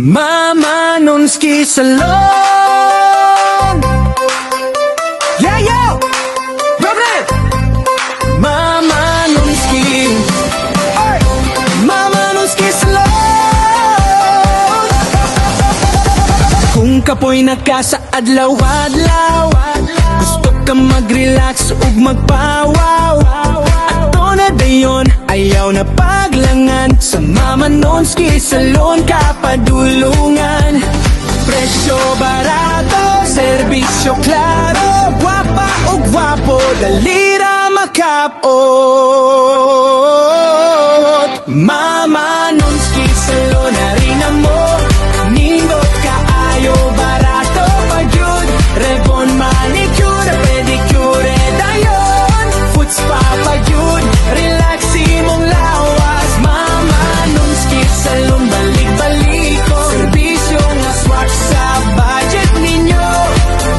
Mama Nonski Salon. Yeah, yo! Problem! Mama Nonski. Ay! Mama Nonski Salon. Kung kapoy nakasaadlaw-adlaw, gusto ka mag-relax ug magpawaw, ato na dayon ayaw na paglangan. Sa Mama Nonski Salon kapadulungan. Presyo barato, serbisyo klaro, gwapa o gwapo, dalira makapot. Mama Nonski Salon, harina mo, nindot kaayo, barato pagyud, rebon, manicure, pedicure, dayon, foot spa pagyud, relaxi mong lawas. Mama Nonski Salon, balik-baliko, serbisyo nga swak sa budget ninyo,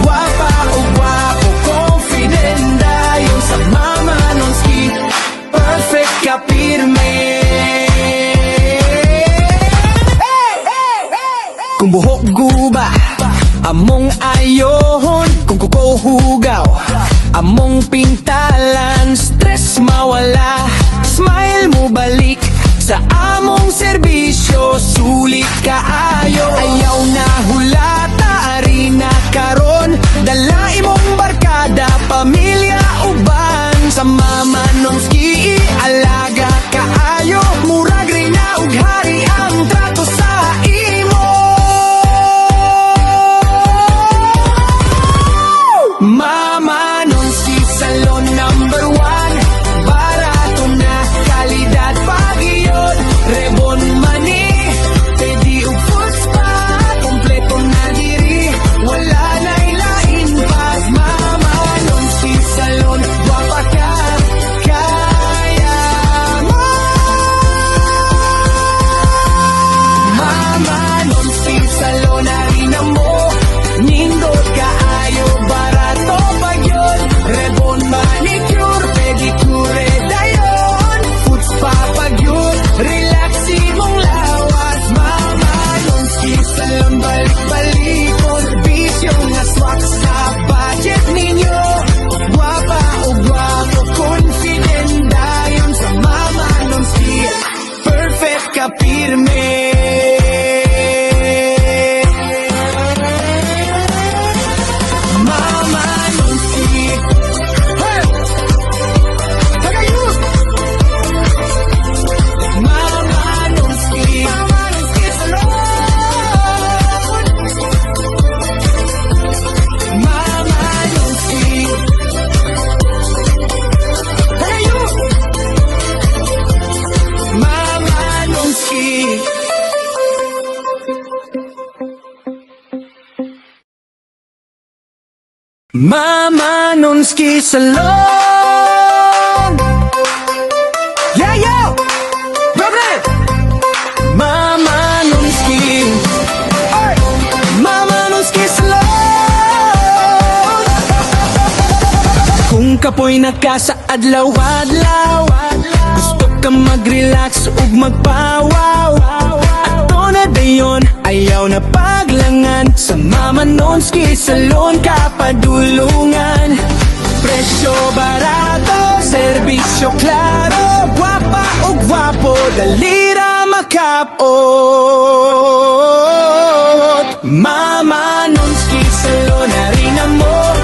gwapa o gwapo, confident dayon. Sa Mama Nonski, perfect ka pirme. Kung buhok guba, among ayohon. Kung kuko hugaw, among pintalan. Stress mawala, smile mo balik. Sa among serbisyo, sulit kaayo. Ayaw na hulata, arena karon. Dala imong barkada, pamilya uban. Sa Mama Nonski, alaga kaayo. Murag reyna ug hari ang trato sa imo. Mama Nonski Salon number 1. Barato na, kalidad pagiyod, rebon mani, pedi ug foot spa, kompleto na diri, wala na ilain pa. Mama Nonski Salon, gwapa ka, kaya mo. Mama Nonski Salon, harina mo, nindot kaayo, barato pagyod, rebon, manicure, pedicure, dayon, foot spa pagyod, relaxi mong lawas. Mama Nonski Salon, balik-baliko, serbisyo nga swak sa budget ninyo, gwapa o gwapo, confident dayon. Sa Mama Nonski, perfect ka pirme. Mama Nonski, hey! Tagayus! Mama Nonski, Mama Nonski Salon. Mama Nonski, tagayus! Mama Nonski. Mama Nonski Salon. Yeah, yo! Problem! Mama Nonski. Ay! Mama Nonski Salon. Kung kapoy nakasaadlaw-adlaw, gusto ka mag-relax ug magpawaw, ato na dayon ayaw na paglangan. Sa Mama Nonski Salon kapadulungan. Presyo barato, serbisyo klaro, gwapa o gwapo, dalira makapot. Mama Nonski Salon, harina mo,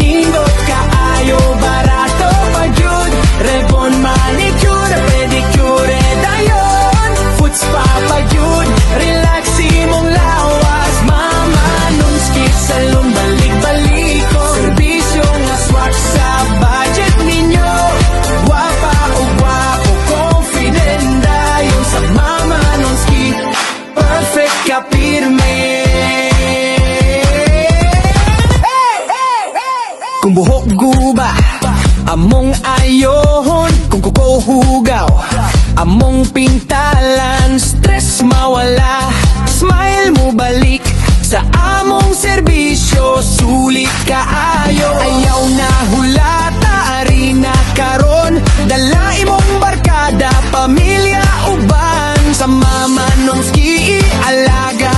nindot kaayo, barato pagyud, rebon, manicure, pedicure, dayon, foot spa pagyud, relaxi mong lawas. Mama Nonski Salon, balik-baliko, serbisyo nga swak sa budget ninyo, gwapa o gwapo, confident dayon. Sa Mama Nonski, perfect ka pirme. Kung buhok guba, among ayohon. Kung kuko hugaw, among pintalan. Stress mawala, smile mo balik. Sa among serbisyo, sulit kaayo. Ayaw na hulata, arena karon. Dala imong barkada, pamilya uban. Sa Mama Nonski, alaga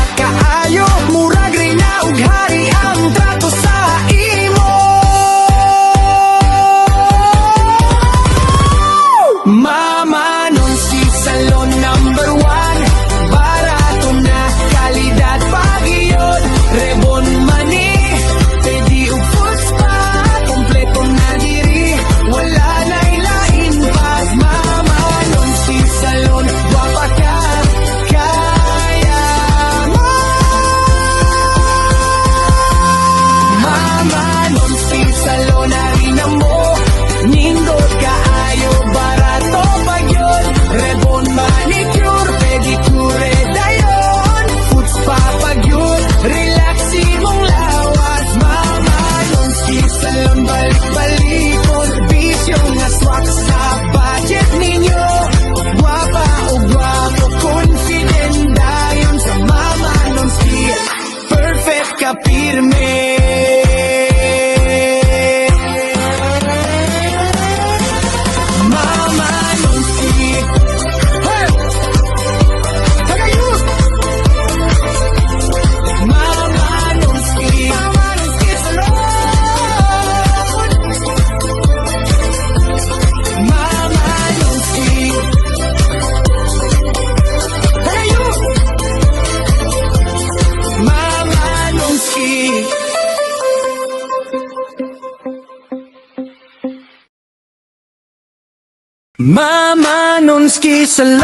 Mama Nonski Salon.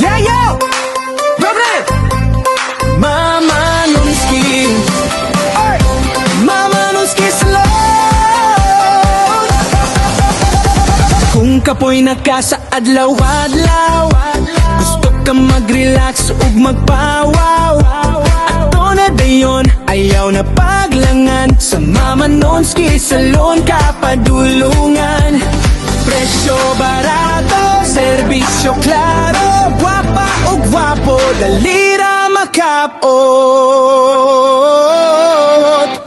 Yeah, yo! Problem! Mama Nonski. Ay! Mama Nonski Salon. Kung kapoy nakasaadlaw-adlaw, gusto ka mag-relax ug magpawaw, ato na dayon, ayaw na paglangan. Sa Mama Nonski Salon ka padulungan. Presyo barato, serbisyo klaro, gwapa o gwapo, dalira makapot.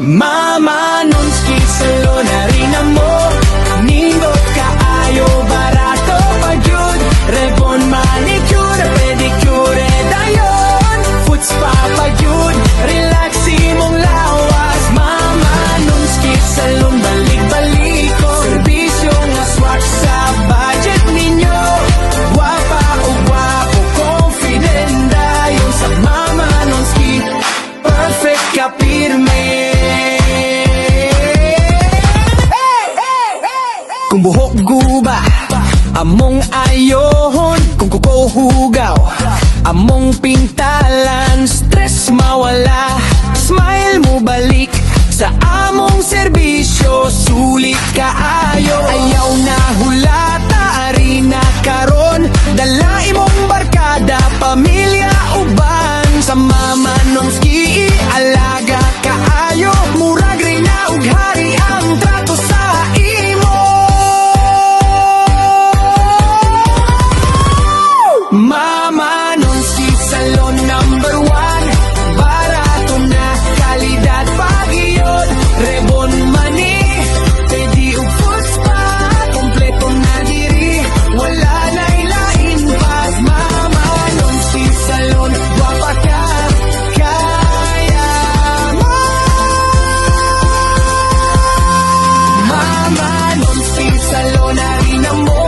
Mama Nonski Salon, harina mo, nindot kaayo, barato pagyud, rebon, manicure, pedicure, dayon, foot spa pagyud, relaxi mong lawas. Mama Nonski Salon, balik-baliko, serbisyo nga swak sa budget ninyo, gwapa o gwapo, confident dayon. Sa Mama Nonski, perfect ka pirme. Kung buhok guba, among ayohon. Kung kuko hugaw, among pintalan. Stress mawala, smile mo balik. Sa among serbisyo, sulit kaayo. Ayaw na hulata, arena karon. Dala imong barkada, pamilya uban. Sa Mama Nonski, alaga kaayo. Murag rin na ug hari ang trato sa imo. Mama Nonski Salon number 1. Barato na, kalidad pagiyod, rebon mani, pedi ug foot spa, kompleto na diri, wala na ilain pa. Mama Nonski Salon, gwapa ka, kaya mo. Mama Nonski Salon, harina mo,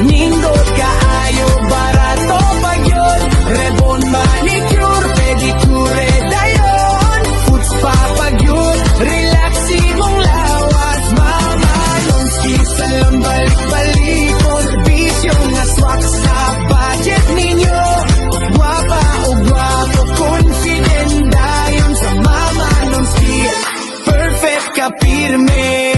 nindot kaayo, barato pagyod, rebon, manicure, pedicure, dayon, foot spa pagyod, relaxi mong lawas. Mama Nonski Salon, balik-baliko, serbisyo nga swak sa budget ninyo, gwapa o gwapo, confident dayon. Sa Mama Nonski, perfect ka pirme.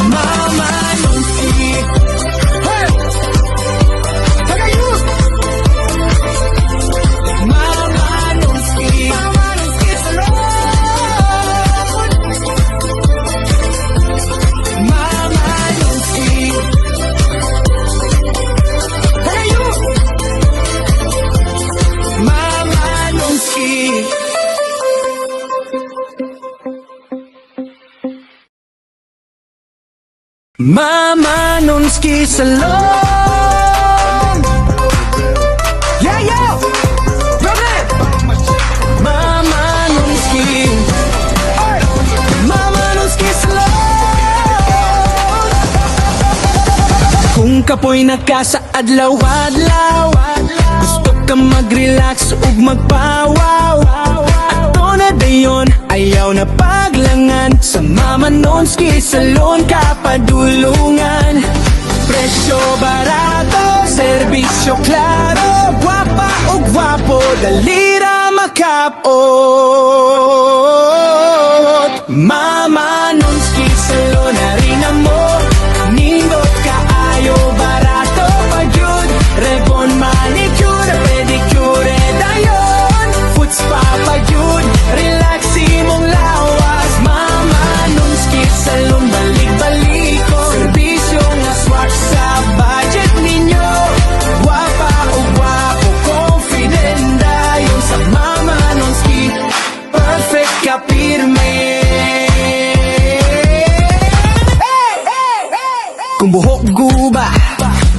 Mama Nonski, hey! Tagayus! Mama Nonski, Mama Nonski Salon. Mama Nonski, tagayus! Mama Nonski. Mama Nonski Salon. Yeah, yo! Problem! Mama Nonski. Ay! Mama Nonski Salon. Kung kapoy nakasaadlaw-adlaw, gusto ka mag-relax ug magpawaw, ato na dayon, ayaw na paglangan. Sa Mama Nonski Salon ka padulungan. Presyo barato, serbisyo klaro, gwapa o gwapo, dalira makapot. Mama Nonski Salon, harina mo, nindot kaayo, barato pagyud, rebon, manicure, pedicure, dayon, foot spa pagyud, relaxi mong lawas. Mama Nonski Salon, balik-baliko, serbisyo nga swak sa budget ninyo, gwapa o gwapo, confident dayon. Sa Mama Nonski, perfect ka pirme. Kung buhok guba,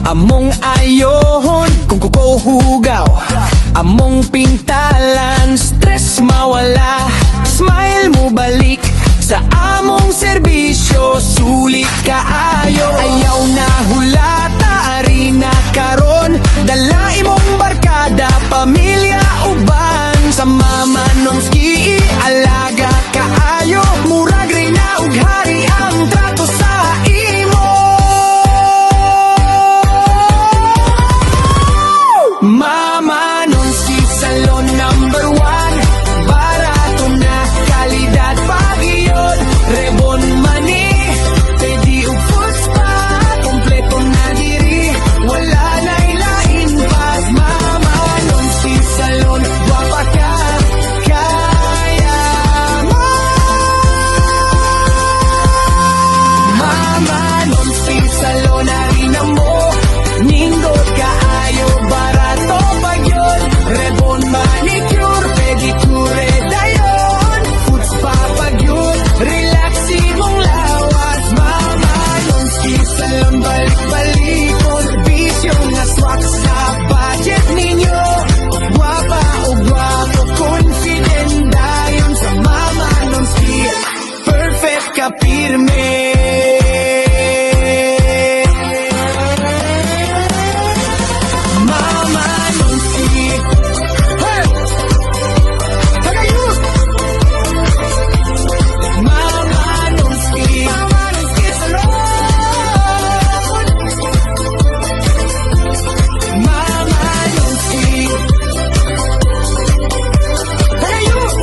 among ayohon. Kung kuko hugaw, among pintalan. Stress mawala, smile mo balik. Sa among serbisyo, sulit kaayo. Ayaw na hulata, arena karon. Dala imong barkada, pamilya uban. Sa Mama Nonski, alaga balik-balikon Bisyo nga swak sa budget ninyo Guwapa o guwapo, confident dayon sa Mama Nonski Perfect ka pirme Mama Nonski Hey! Tagayus! Mama Nonski salon Mama Nonski Tagayus!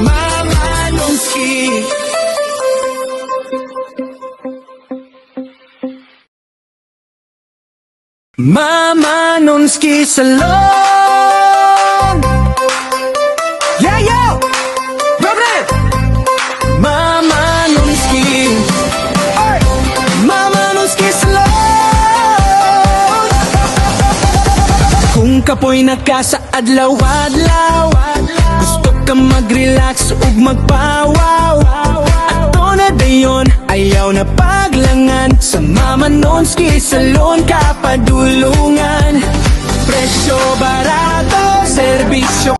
Mama Nonski Mama Nonski salon Yeah, yo! Dobre! Mama Nonski Ay! Mama Nonski salon Kung kapoy nakasaadlaw-adlaw Gusto ka mag-relax ug magpawaw Ato na dayon, ayaw na paglangan Sa Mama Nonski salon ka padulungan Presyo barato, serbisyo